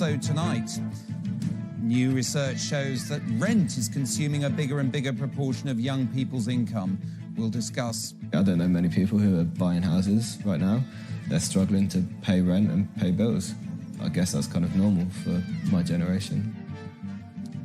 Also tonight, new research shows that rent is consuming a bigger and bigger proportion of young people's income. We'll discuss. I don't know many people who are buying houses right now. They're struggling to pay rent and pay bills. I guess that's kind of normal for my generation.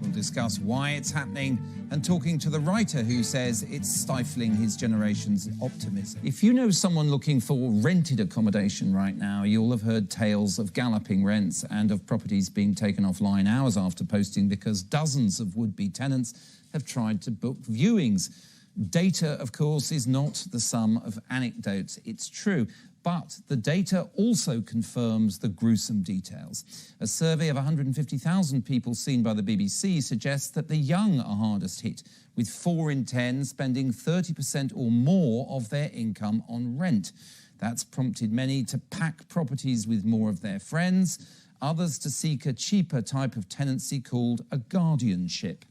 We'll discuss why it's happening and talking to the writer who says it's stifling his generation's optimism. If you know someone looking for rented accommodation right now, you'll have heard tales of galloping rents and of properties being taken offline hours after posting because dozens of would-be tenants have tried to book viewings. Data, of course, is not the sum of anecdotes. It's true. But the data also confirms the gruesome details. A survey of 150,000 people seen by the BBC suggests that the young are hardest hit, with 4 in 10 spending 30% or more of their income on rent. That's prompted many to pack properties with more of their friends, others to seek a cheaper type of tenancy called a guardianship.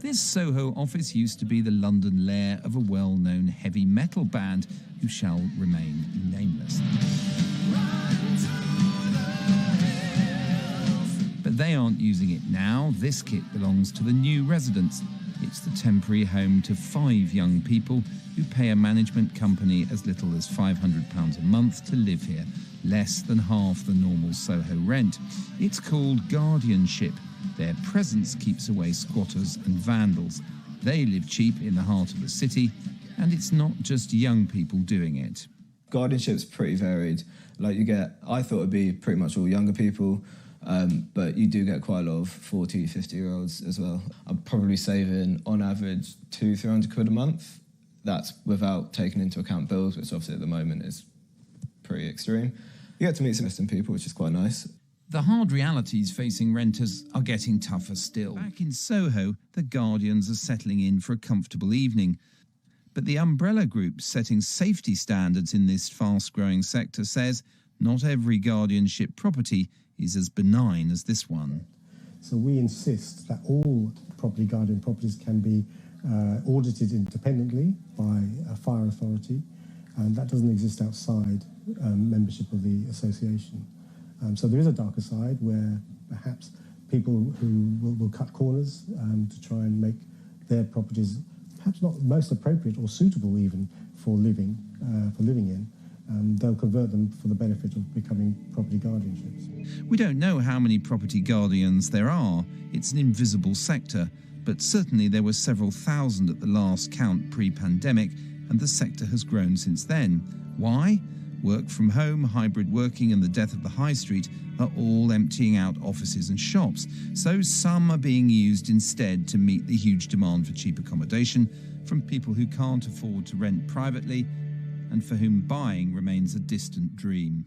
This Soho office used to be the London lair of a well-known heavy metal band who shall remain nameless. But they aren't using it now. This kit belongs to the new residents. It's the temporary home to 5 young people who pay a management company as little as £500 a month to live here, less than half the normal Soho rent. It's called Guardianship. Their presence keeps away squatters and vandals. They live cheap in the heart of the city, and it's not just young people doing it. Guardianship's pretty varied. I thought it'd be pretty much all younger people, but you do get quite a lot of 40, 50-year-olds as well. I'm probably saving, on average, £200-300 a month. That's without taking into account bills, which obviously at the moment is pretty extreme. You get to meet some interesting people, which is quite nice. The hard realities facing renters are getting tougher still. Back in Soho, the Guardians are settling in for a comfortable evening. But the umbrella group setting safety standards in this fast-growing sector says not every guardianship property is as benign as this one. So we insist that all property guardian properties can be audited independently by a fire authority, and that doesn't exist outside membership of the association. So there is a darker side where perhaps people who will cut corners to try and make their properties perhaps not most appropriate or suitable even for living in, they'll convert them for the benefit of becoming property guardianships. We don't know how many property guardians there are. It's an invisible sector, but certainly there were several thousand at the last count pre-pandemic, and the sector has grown since then. Why? Work from home, hybrid working and the death of the high street are all emptying out offices and shops, so some are being used instead to meet the huge demand for cheap accommodation from people who can't afford to rent privately and for whom buying remains a distant dream.